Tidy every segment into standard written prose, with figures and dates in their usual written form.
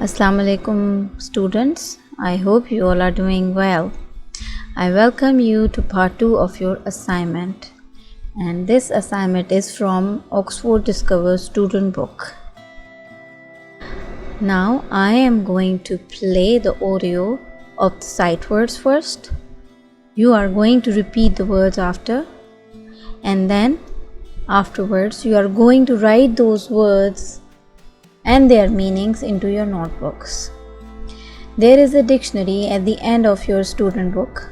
Assalamu alaikum students. I hope you all are doing well. I welcome you to part 2 of your assignment, and this assignment is from Oxford Discover student book. Now I am going to play the audio of the sight words first. You are going to repeat the words after, and then afterwards you are going to write those words and their meanings into your notebooks. There is a dictionary at the end of your student book.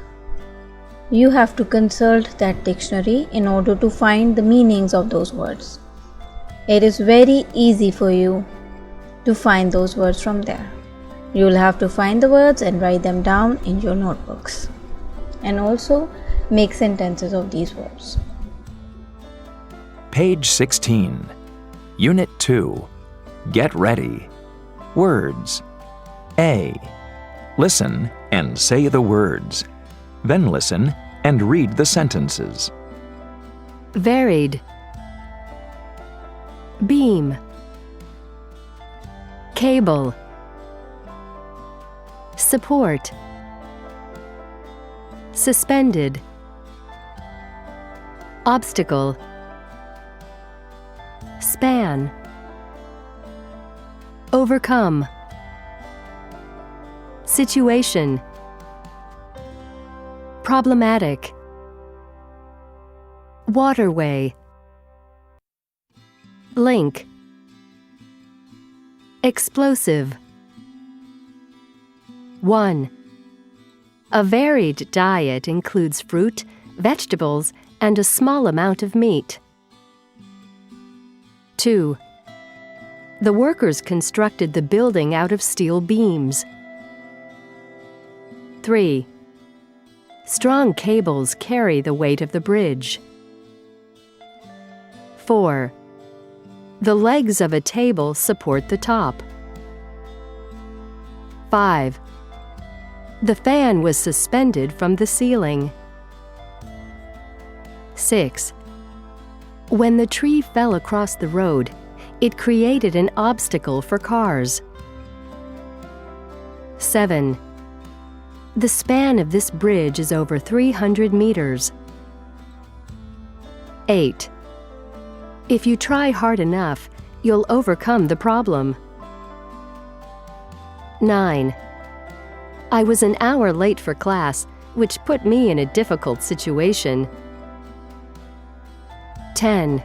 You have to consult that dictionary in order to find the meanings of those words. It is very easy for you to find those words from there. You will have to find the words and write them down in your notebooks, and also make sentences of these words. Page 16, Unit 2. Get ready. Words. A. Listen and say the words. Then listen and read the sentences. Varied. Beam. Cable. Support. Suspended. Obstacle. Span. Overcome. Situation. Problematic. Waterway. Link. Explosive. 1. A varied diet includes fruit, vegetables, and a small amount of meat. 2. The workers constructed the building out of steel beams. 3. Strong cables carry the weight of the bridge. 4. The legs of a table support the top. 5. The fan was suspended from the ceiling. 6. When the tree fell across the road, it created an obstacle for cars. 7. The span of this bridge is over 300 meters. 8. If you try hard enough, you'll overcome the problem. 9. I was an hour late for class, which put me in a difficult situation. 10.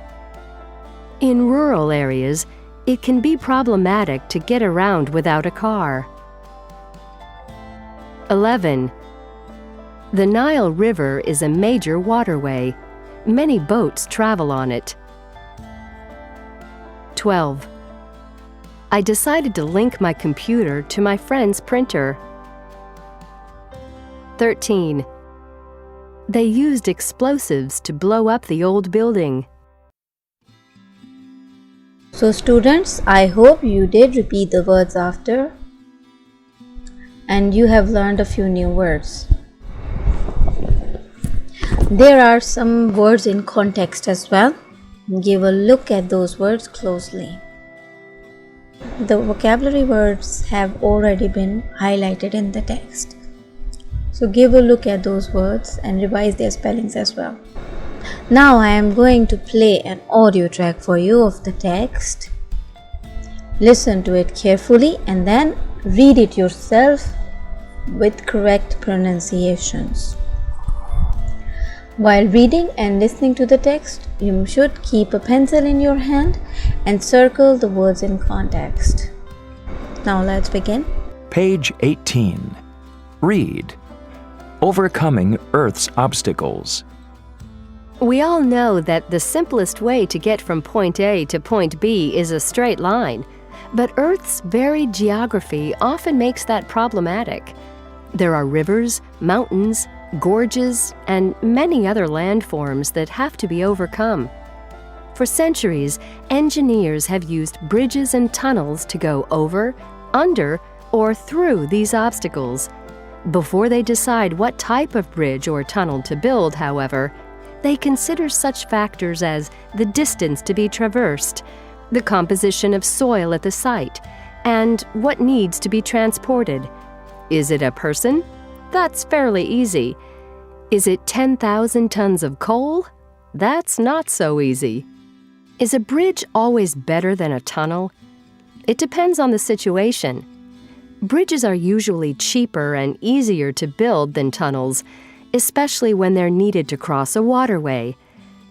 In rural areas, it can be problematic to get around without a car. 11. The Nile River is a major waterway. Many boats travel on it. 12. I decided to link my computer to my friend's printer. 13. They used explosives to blow up the old building. So students, I hope you did repeat the words after and you have learned a few new words. There are some words in context as well. Give a look at those words closely. The vocabulary words have already been highlighted in the text. So give a look at those words and revise their spellings as well. Now I am going to play an audio track for you of the text. Listen to it carefully and then read it yourself with correct pronunciations. While reading and listening to the text, you should keep a pencil in your hand and circle the words in context. Now let's begin. Page 18. Read. Overcoming Earth's obstacles. We all know that the simplest way to get from point A to point B is a straight line, but Earth's varied geography often makes that problematic. There are rivers, mountains, gorges, and many other landforms that have to be overcome. For centuries, engineers have used bridges and tunnels to go over, under, or through these obstacles. Before they decide what type of bridge or tunnel to build, however, they consider such factors as the distance to be traversed, the composition of soil at the site, and what needs to be transported. Is it a person? That's fairly easy. Is it 10,000 tons of coal? That's not so easy. Is a bridge always better than a tunnel? It depends on the situation. Bridges are usually cheaper and easier to build than tunnels, especially when they're needed to cross a waterway.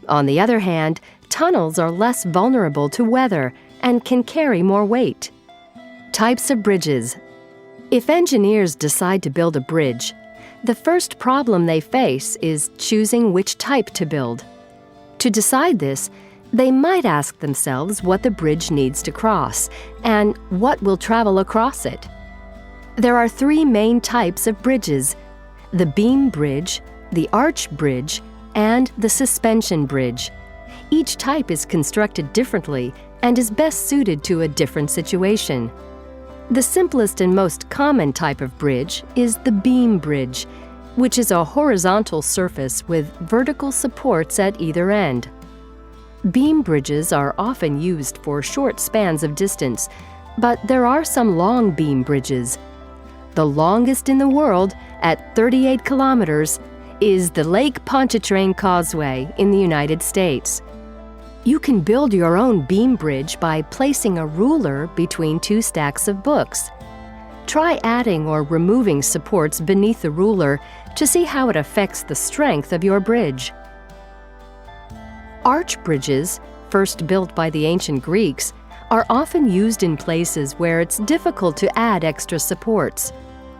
On the other hand, tunnels are less vulnerable to weather and can carry more weight. Types of bridges. If engineers decide to build a bridge, the first problem they face is choosing which type to build. To decide this, they might ask themselves what the bridge needs to cross and what will travel across it. There are three main types of bridges: the beam bridge, the arch bridge, and the suspension bridge. Each type is constructed differently and is best suited to a different situation. The simplest and most common type of bridge is the beam bridge, which is a horizontal surface with vertical supports at either end. Beam bridges are often used for short spans of distance, but there are some long beam bridges. The longest in the world, at 38 kilometers, is the Lake Pontchartrain Causeway in the United States. You can build your own beam bridge by placing a ruler between two stacks of books. Try adding or removing supports beneath the ruler to see how it affects the strength of your bridge. Arch bridges, first built by the ancient Greeks, are often used in places where it's difficult to add extra supports.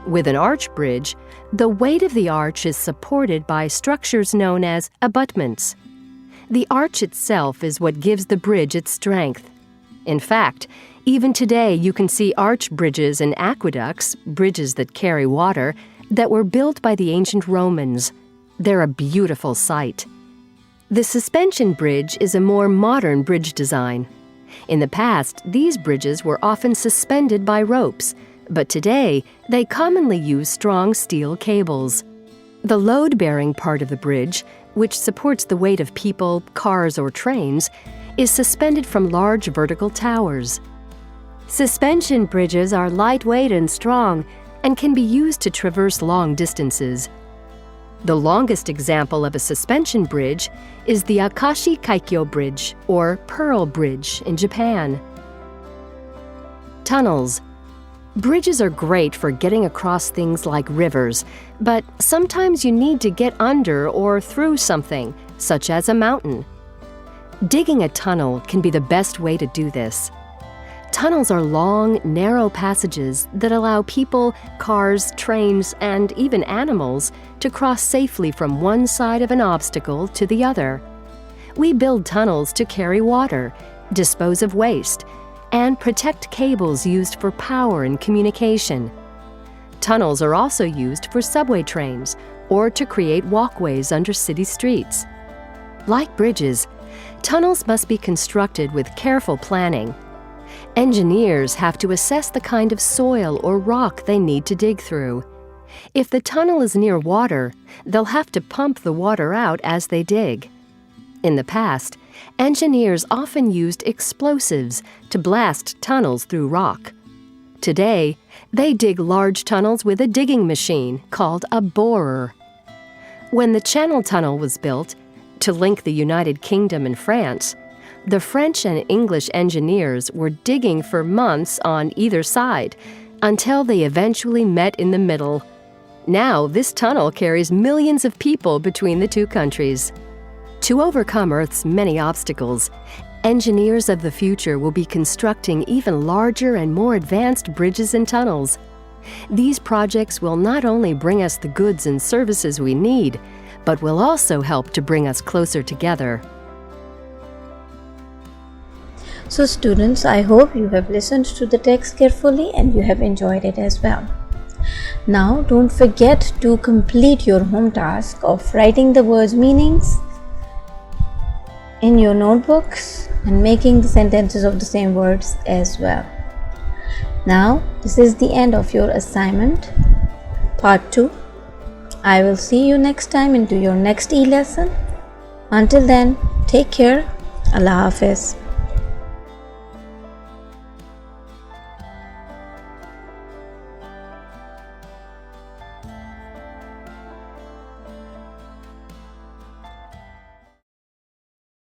With an arch bridge, the weight of the arch is supported by structures known as abutments. The arch itself is what gives the bridge its strength. In fact, even today you can see arch bridges and aqueducts, bridges that carry water, that were built by the ancient Romans. They're a beautiful sight. The suspension bridge is a more modern bridge design. In the past, these bridges were often suspended by ropes, but today they commonly use strong steel cables. The load-bearing part of the bridge, which supports the weight of people, cars, or trains, is suspended from large vertical towers. Suspension bridges are lightweight and strong and can be used to traverse long distances. The longest example of a suspension bridge is the Akashi Kaikyo Bridge, or Pearl Bridge, in Japan. Tunnels. Bridges are great for getting across things like rivers, but sometimes you need to get under or through something, such as a mountain. Digging a tunnel can be the best way to do this. Tunnels are long, narrow passages that allow people, cars, trains, and even animals to cross safely from one side of an obstacle to the other. We build tunnels to carry water, dispose of waste, and protect cables used for power and communication. Tunnels are also used for subway trains or to create walkways under city streets. Like bridges, tunnels must be constructed with careful planning. Engineers have to assess the kind of soil or rock they need to dig through. If the tunnel is near water, they'll have to pump the water out as they dig. In the past, engineers often used explosives to blast tunnels through rock. Today, they dig large tunnels with a digging machine called a borer. When the Channel Tunnel was built, to link the United Kingdom and France, the French and English engineers were digging for months on either side until they eventually met in the middle. Now, this tunnel carries millions of people between the two countries. To overcome Earth's many obstacles, engineers of the future will be constructing even larger and more advanced bridges and tunnels. These projects will not only bring us the goods and services we need, but will also help to bring us closer together. So students, I hope you have listened to the text carefully and you have enjoyed it as well. Now don't forget to complete your home task of writing the words' meanings in your notebooks and making the sentences of the same words as well. Now this is the end of your assignment, part 2. I will see you next time into your next e-lesson. Until then, take care. Allah Hafiz.